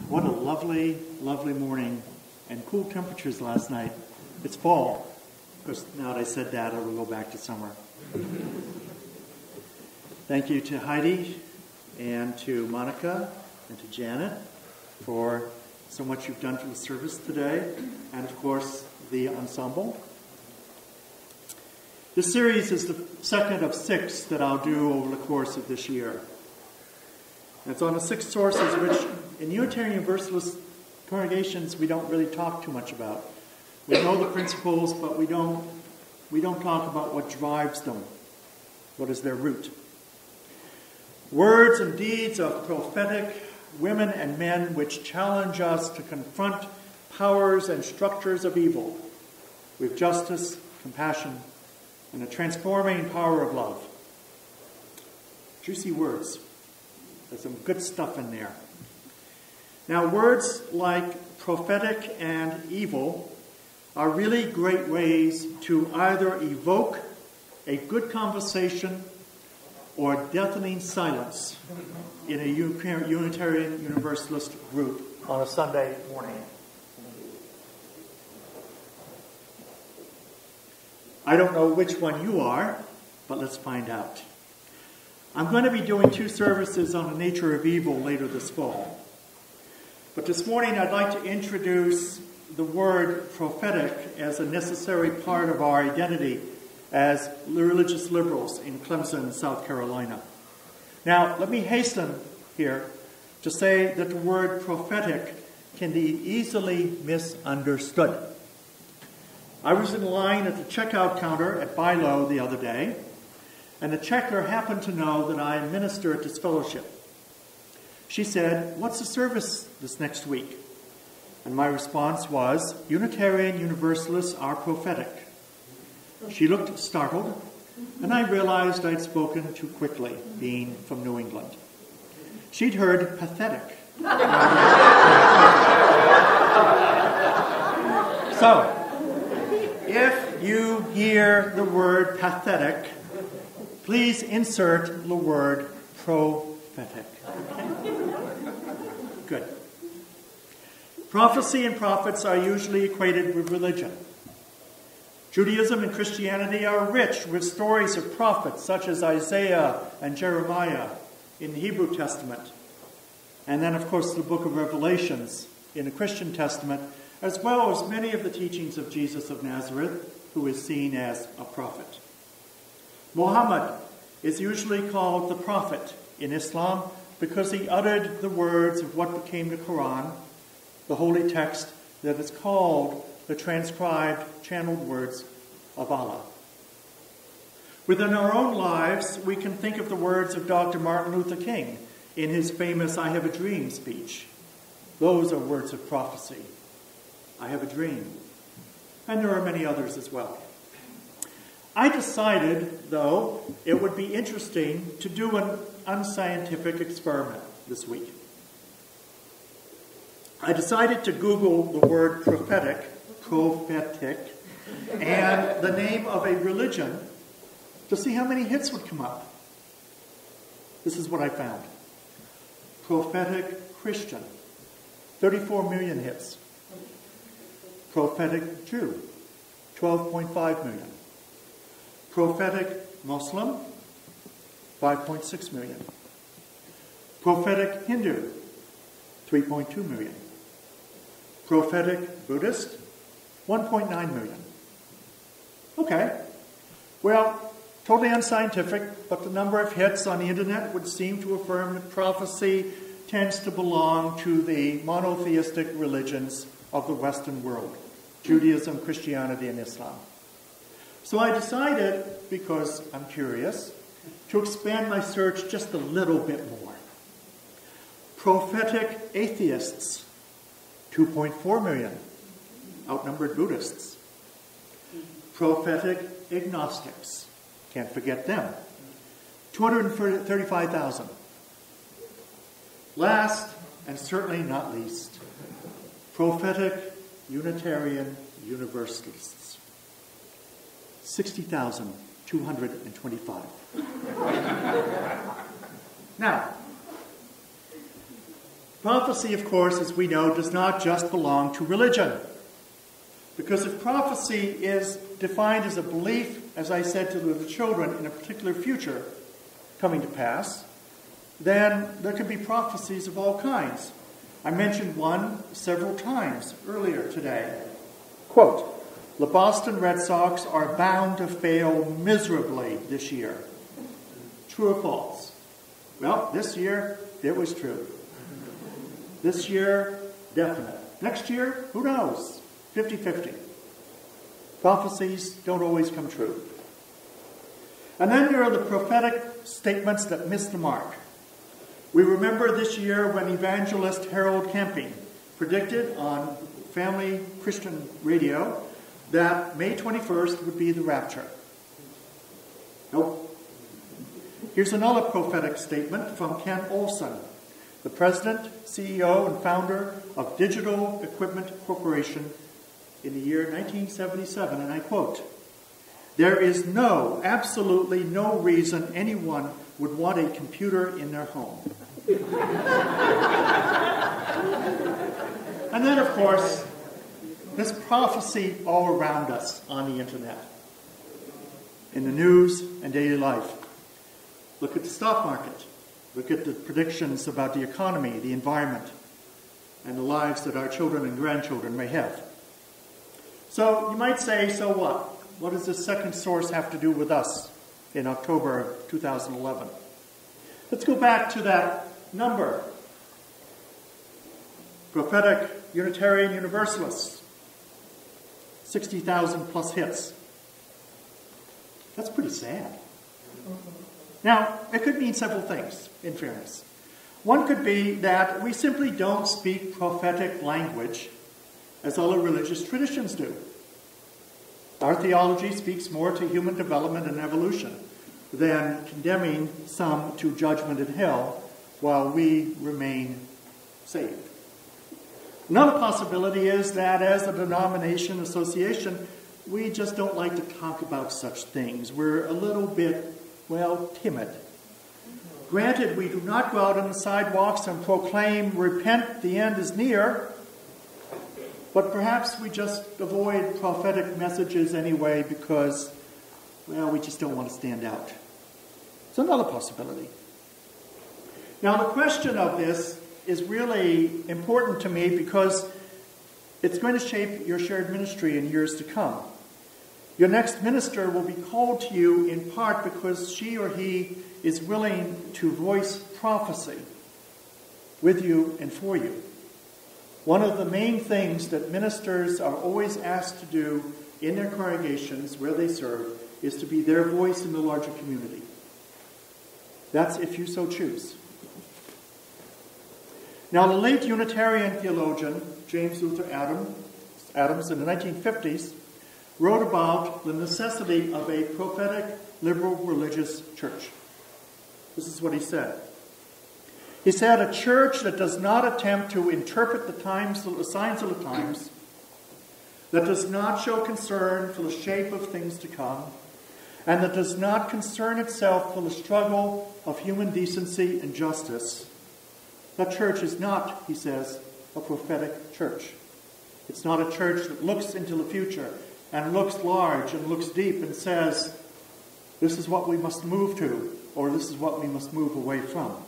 What a lovely, lovely morning and cool temperatures last night. It's fall. Of course, now that I said that, I will go back to summer. Thank you to Heidi and to Monica and to Janet for so much you've done for the service today, and of course, the ensemble. This series is the second of 6 that I'll do over the course of this year. And it's on the 6 sources which in Unitarian Universalist congregations we don't really talk too much about. We know the principles, but we don't talk about what drives them. What is their root? Words and deeds of prophetic women and men which challenge us to confront powers and structures of evil with justice, compassion, and the transforming power of love. Juicy words. There's some good stuff in there. Now, words like prophetic and evil are really great ways to either evoke a good conversation or deafening silence in a Unitarian Universalist group on a Sunday morning. I don't know which one you are, but let's find out. I'm going to be doing 2 services on the nature of evil later this fall. But this morning I'd like to introduce the word prophetic as a necessary part of our identity as religious liberals in Clemson, South Carolina. Now, let me hasten here to say that the word prophetic can be easily misunderstood. I was in line at the checkout counter at Bilo the other day, and the checker happened to know that I minister at this fellowship. She said, "What's the service this next week?" And my response was, "Unitarian Universalists are prophetic." She looked startled, and I realized I'd spoken too quickly, being from New England. She'd heard pathetic. So, if you hear the word pathetic, please insert the word prophetic. Good. Prophecy and prophets are usually equated with religion. Judaism and Christianity are rich with stories of prophets such as Isaiah and Jeremiah in the Hebrew Testament. And then, of course, the book of Revelations in the Christian Testament, as well as many of the teachings of Jesus of Nazareth, who is seen as a prophet. Muhammad is usually called the prophet in Islam because he uttered the words of what became the Quran, the holy text that is called the transcribed, channeled words of Allah. Within our own lives, we can think of the words of Dr. Martin Luther King in his famous I Have a Dream speech. Those are words of prophecy. I have a dream. And there are many others as well. I decided, though, it would be interesting to do an unscientific experiment this week. I decided to Google the word prophetic, and the name of a religion to see how many hits would come up. This is what I found. Prophetic Christian, 34 million hits. Prophetic Jew, 12.5 million. Prophetic Muslim, 5.6 million. Prophetic Hindu, 3.2 million. Prophetic Buddhist, 1.9 million. Okay, well, totally unscientific, but the number of hits on the internet would seem to affirm that prophecy tends to belong to the monotheistic religions of the Western world, Judaism, Christianity, and Islam. So I decided, because I'm curious, to expand my search just a little bit more. Prophetic atheists, 2.4 million, outnumbered Buddhists. Prophetic agnostics, can't forget them, 235,000. Last, and certainly not least, prophetic Unitarian Universalists, 60,225. Now, Prophecy, of course, as we know, does not just belong to religion. Because if prophecy is defined as a belief, as I said to the children, in a particular future coming to pass, then there can be prophecies of all kinds. I mentioned one several times earlier today. Quote, "The Boston Red Sox are bound to fail miserably this year." True or false? Well, this year, it was true. This year, definite. Next year, who knows? 50-50. Prophecies don't always come true. And then there are the prophetic statements that miss the mark. We remember this year when evangelist Harold Camping predicted on Family Christian Radio that May 21st would be the rapture. Nope. Here's another prophetic statement from Ken Olson, the president, CEO, and founder of Digital Equipment Corporation in the year 1977, and I quote, "There is absolutely no reason anyone would want a computer in their home." And then, of course, this prophecy all around us on the internet, in the news and daily life. Look at the stock market. Look at the predictions about the economy, the environment, and the lives that our children and grandchildren may have. So you might say, so what? What does this second source have to do with us in October of 2011? Let's go back to that number. Prophetic Unitarian Universalists. 60,000 plus hits. That's pretty sad. Now, it could mean several things, in fairness. One could be that we simply don't speak prophetic language as other religious traditions do. Our theology speaks more to human development and evolution than condemning some to judgment in hell while we remain saved. Another possibility is that as a denomination association, we just don't like to talk about such things. We're a little bit, timid. Granted, we do not go out on the sidewalks and proclaim, "Repent, the end is near," but perhaps we just avoid prophetic messages anyway because, we just don't want to stand out. It's another possibility. Now, the question of this is really important to me because it's going to shape your shared ministry in years to come. Your next minister will be called to you in part because she or he is willing to voice prophecy with you and for you. One of the main things that ministers are always asked to do in their congregations where they serve is to be their voice in the larger community. That's if you so choose. Now, the late Unitarian theologian James Luther Adams in the 1950s wrote about the necessity of a prophetic liberal religious church. This is what he said. He said, "A church that does not attempt to interpret the signs of the times, that does not show concern for the shape of things to come, and that does not concern itself for the struggle of human decency and justice, that church is not," he says, "a prophetic church. It's not a church that looks into the future and looks large and looks deep and says, this is what we must move to, or this is what we must move away from."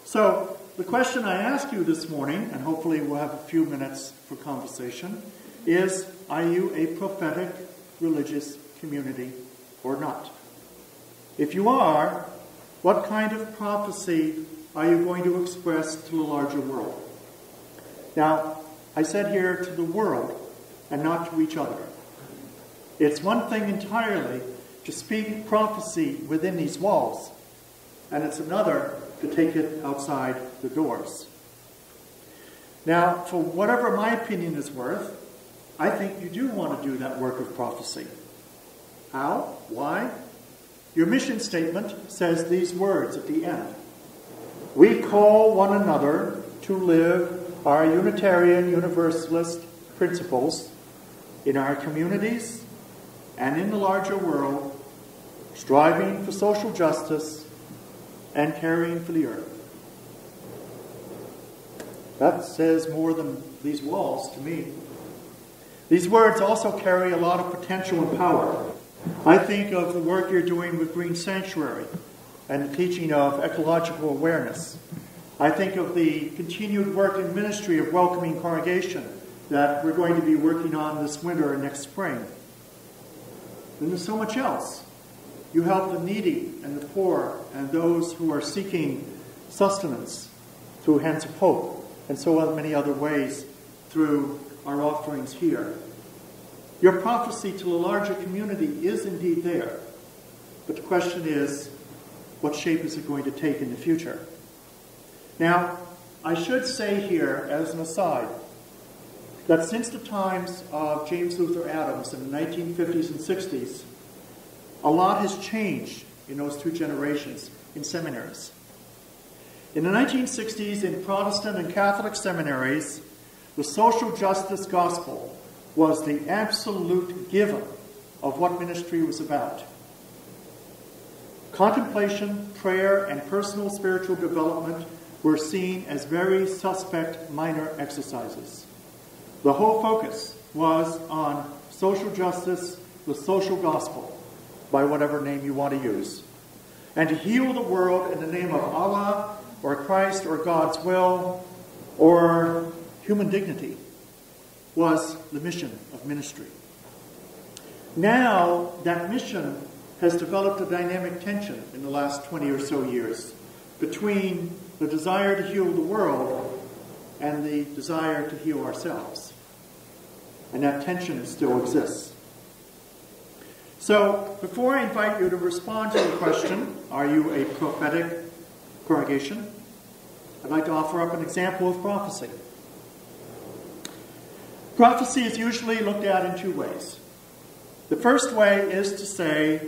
So, the question I ask you this morning, and hopefully we'll have a few minutes for conversation, is, are you a prophetic religious community or not? If you are, what kind of prophecy are you going to express to the larger world? Now, I said here to the world and not to each other. It's one thing entirely to speak prophecy within these walls, and it's another to take it outside the doors. Now, for whatever my opinion is worth, I think you do want to do that work of prophecy. How? Why? Your mission statement says these words at the end. "We call one another to live our Unitarian Universalist principles in our communities and in the larger world, striving for social justice and caring for the earth." That says more than these walls to me. These words also carry a lot of potential and power. I think of the work you're doing with Green Sanctuary and the teaching of ecological awareness. I think of the continued work in ministry of welcoming congregation that we're going to be working on this winter and next spring. And there's so much else. You help the needy and the poor and those who are seeking sustenance through Hands of Hope and so many other ways through our offerings here. Your prophecy to the larger community is indeed there. But the question is, what shape is it going to take in the future? Now, I should say here, as an aside, that since the times of James Luther Adams in the 1950s and 60s, a lot has changed in those two generations in seminaries. In the 1960s, in Protestant and Catholic seminaries, the social justice gospel was the absolute given of what ministry was about. Contemplation, prayer, and personal spiritual development were seen as very suspect minor exercises. The whole focus was on social justice, the social gospel, by whatever name you want to use, and to heal the world in the name of Allah or Christ or God's will or human dignity was the mission of ministry. Now, that mission has developed a dynamic tension in the last 20 or so years between the desire to heal the world and the desire to heal ourselves. And that tension still exists. So, before I invite you to respond to the question, are you a prophetic congregation? I'd like to offer up an example of prophecy. Prophecy is usually looked at in two ways. The first way is to say,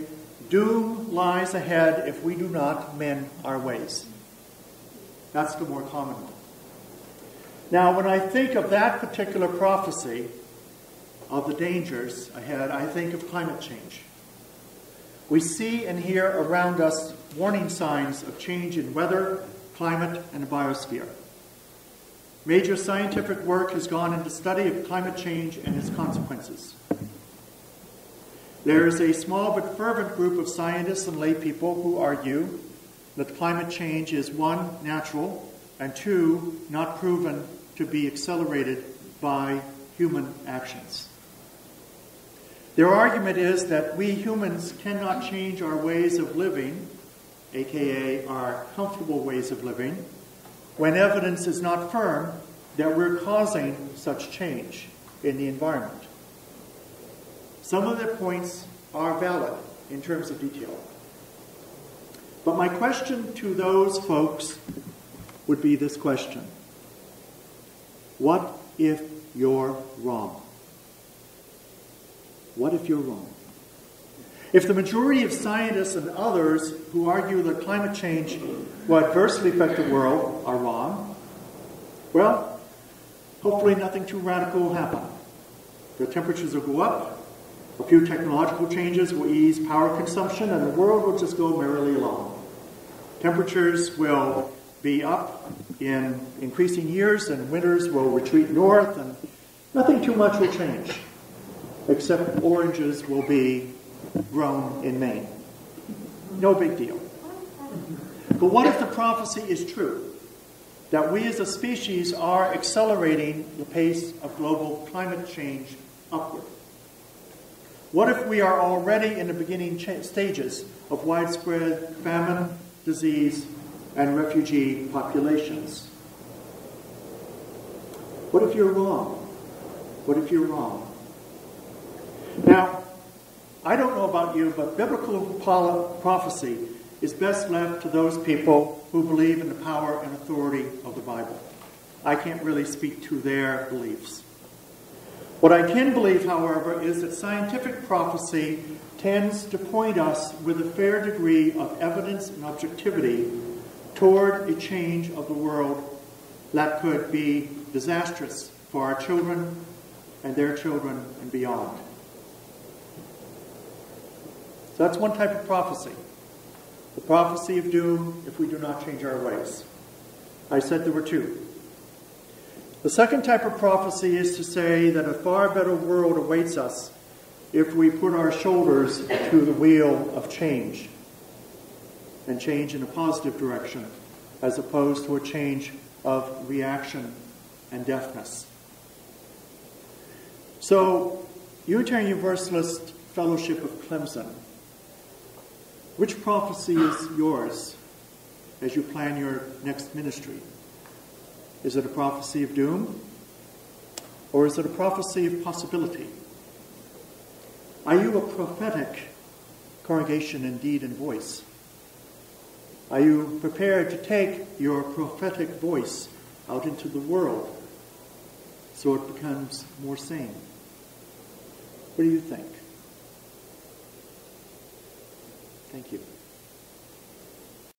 doom lies ahead if we do not mend our ways. That's the more common one. Now, when I think of that particular prophecy, of the dangers ahead, I think of climate change. We see and hear around us warning signs of change in weather, climate, and the biosphere. Major scientific work has gone into study of climate change and its consequences. There is a small but fervent group of scientists and lay people who argue that climate change is, one, natural, and two, not proven to be accelerated by human actions. Their argument is that we humans cannot change our ways of living, aka our comfortable ways of living, when evidence is not firm that we're causing such change in the environment. Some of their points are valid in terms of detail. But my question to those folks would be this question: what if you're wrong? What if you're wrong? If the majority of scientists and others who argue that climate change will adversely affect the world are wrong, well, hopefully nothing too radical will happen. The temperatures will go up, a few technological changes will ease power consumption, and the world will just go merrily along. Temperatures will be up in increasing years, and winters will retreat north, and nothing too much will change, except oranges will be grown in Maine. No big deal. But what if the prophecy is true, that we as a species are accelerating the pace of global climate change upward? What if we are already in the beginning stages of widespread famine, disease, and refugee populations? What if you're wrong? What if you're wrong? Now, I don't know about you, but biblical prophecy is best left to those people who believe in the power and authority of the Bible. I can't really speak to their beliefs. What I can believe, however, is that scientific prophecy tends to point us with a fair degree of evidence and objectivity toward a change of the world that could be disastrous for our children and their children and beyond. So that's one type of prophecy. The prophecy of doom if we do not change our ways. I said there were two. The second type of prophecy is to say that a far better world awaits us if we put our shoulders to the wheel of change, and change in a positive direction, as opposed to a change of reaction and deafness. So, Unitarian Universalist Fellowship of Clemson, which prophecy is yours as you plan your next ministry? Is it a prophecy of doom? Or is it a prophecy of possibility? Are you a prophetic congregation in deed and voice? Are you prepared to take your prophetic voice out into the world so it becomes more sane? What do you think? Thank you.